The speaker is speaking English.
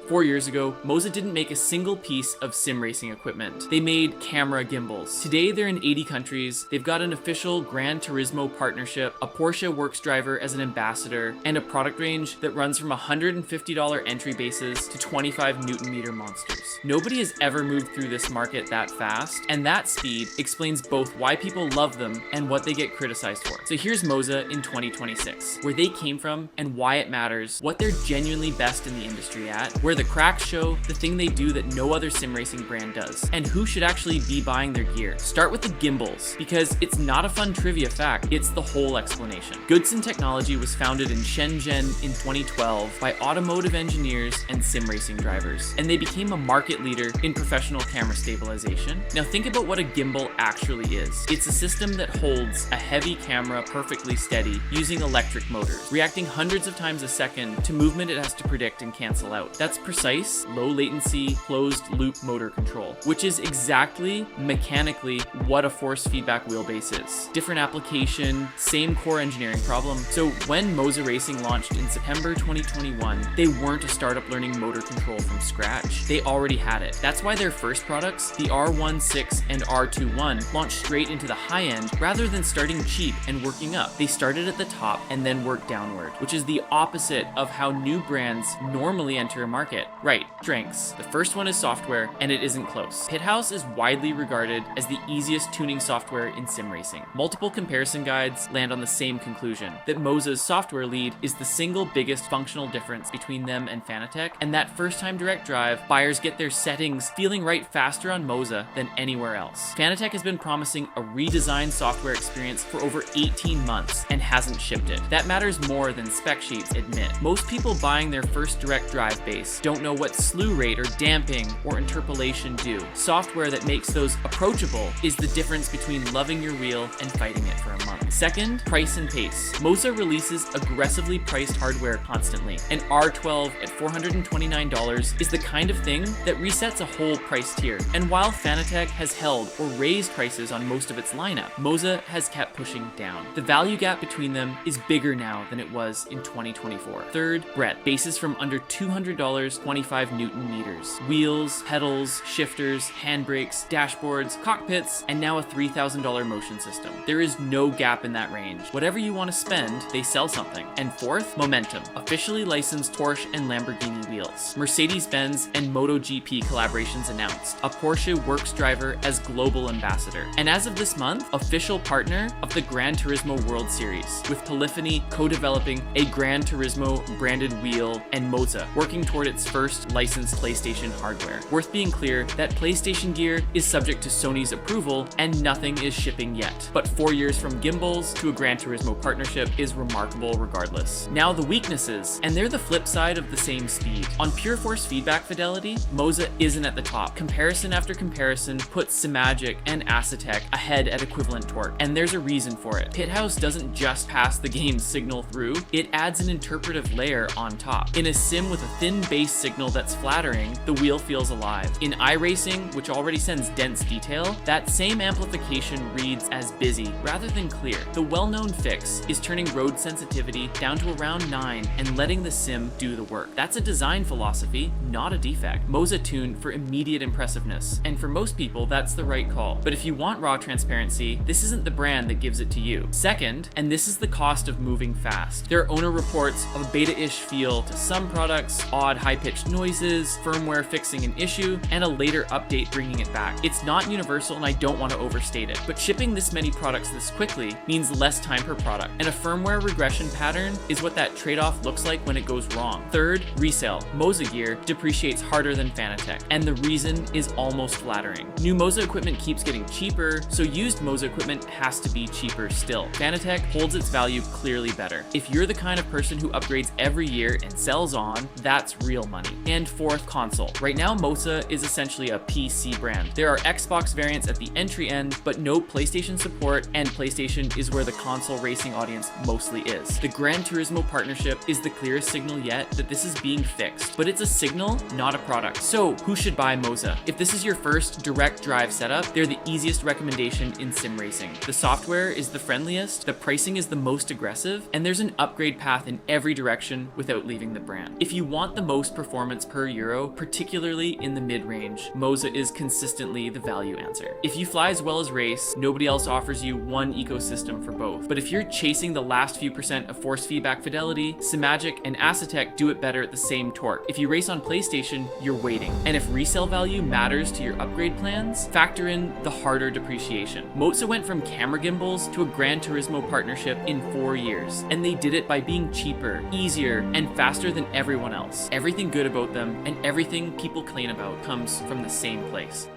4 years ago, Moza didn't make a single piece of sim racing equipment. They made camera gimbals. Today, they're in 80 countries. They've got an official Gran Turismo partnership, a Porsche works driver as an ambassador, and a product range that runs from $150 entry bases to 25 Newton meter monsters. Nobody has ever moved through this market that fast, and that speed explains both why people love them and what they get criticized for. So here's Moza in 2026, where they came from and why it matters, what they're genuinely best in the industry at, where the cracks show, the thing they do that no other sim racing brand does, and who should actually be buying their gear. Start with the gimbals, because it's not a fun trivia fact, it's the whole explanation. Goodson Technology was founded in Shenzhen in 2012 by automotive engineers and sim racing drivers, and they became a market leader in professional camera stabilization. Now think about what a gimbal actually is. It's a system that holds a heavy camera perfectly steady using electric motors, reacting hundreds of times a second to movement it has to predict and cancel out. That's precise, low latency, closed loop motor control, which is exactly mechanically what a force feedback wheelbase is. Different application, same core engineering problem. So when Moza Racing launched in September 2021, they weren't a startup learning motor control from scratch. They already had it. That's why their first products, the R16 and R21, launched straight into the high end rather than starting cheap and working up. They started at the top and then worked downward, which is the opposite of how new brands normally enter a market. Right, strengths. The first one is software, and it isn't close. Pithouse is widely regarded as the easiest tuning software in sim racing. Multiple comparison guides land on the same conclusion, that Moza's software lead is the single biggest functional difference between them and Fanatec, and that first-time direct drive, buyers get their settings feeling right faster on Moza than anywhere else. Fanatec has been promising a redesigned software experience for over 18 months and hasn't shipped it. That matters more than spec sheets admit. Most people buying their first direct drive base don't know what slew rate or damping or interpolation do. Software that makes those approachable is the difference between loving your wheel and fighting it for a month. Second, price and pace. Moza releases aggressively priced hardware constantly. An R12 at $429 is the kind of thing that resets a whole price tier. And while Fanatec has held or raised prices on most of its lineup, Moza has kept pushing down. The value gap between them is bigger now than it was in 2024. Third, breadth. Bases from under $200, 25 Newton meters. Wheels, pedals, shifters, handbrakes, dashboards, cockpits, and now a $3,000 motion system. There is no gap in that range. Whatever you want to spend, they sell something. And fourth, momentum. Officially licensed Porsche and Lamborghini wheels. Mercedes-Benz and MotoGP collaborations announced. A Porsche works driver as global ambassador. And as of this month, official partner of the Gran Turismo World Series, with Polyphony co-developing a Gran Turismo branded wheel and Moza working toward its first licensed PlayStation hardware. Worth being clear that PlayStation gear is subject to Sony's approval and nothing is shipping yet. But 4 years from gimbals to a Gran Turismo partnership is remarkable regardless. Now the weaknesses, and they're the flip side of the same speed. On pure force feedback fidelity, Moza isn't at the top. Comparison after comparison puts Simagic and Acetec ahead at equivalent torque, and there's a reason for it. Pithouse doesn't just pass the game's signal through, it adds an interpretive layer on top. In a sim with a thin base signal that's flattering, the wheel feels alive. In iRacing, which already sends dense detail, that same amplification reads as busy rather than clear. The well-known fix is turning road sensitivity down to around 9 and letting the sim do the work. That's a design philosophy, not a defect. Moza tuned for immediate impressiveness, and for most people, that's the right call. But if you want raw transparency, this isn't the brand that gives it to you. Second, and this is the cost of moving fast, there are owner reports of a beta-ish feel to some products, odd high-pitched noises, firmware fixing an issue, and a later update bringing it back. It's not universal, and I don't want to overstate it, but shipping this many products this quickly means less time per product, and a firmware regression pattern is what that trade-off looks like when it goes wrong. Third, resale. Moza gear depreciates harder than Fanatec, and the reason is almost flattering. New Moza equipment keeps getting cheaper, so used Moza equipment has to be cheaper still. Fanatec holds its value clearly better. If you're the kind of person who upgrades every year and sells on, that's real money. And fourth, console. Right now, Moza is essentially a PC brand. There are Xbox variants at the entry end, but no PlayStation support, and PlayStation is where the console racing audience mostly is. The Gran Turismo partnership is the clearest signal yet that this is being fixed, but it's a signal, not a product. So who should buy Moza? If this is your first direct drive setup, they're the easiest recommendation in sim racing. The software is the friendliest, the pricing is the most aggressive, and there's an upgrade path in every direction without leaving the brand. If you want the most lowest performance per euro, particularly in the mid-range, Moza is consistently the value answer. If you fly as well as race, nobody else offers you one ecosystem for both. But if you're chasing the last few percent of force feedback fidelity, Simagic and Acetec do it better at the same torque. If you race on PlayStation, you're waiting. And if resale value matters to your upgrade plans, factor in the harder depreciation. Moza went from camera gimbals to a Gran Turismo partnership in 4 years, and they did it by being cheaper, easier, and faster than everyone else. Everything good about them and everything people complain about comes from the same place.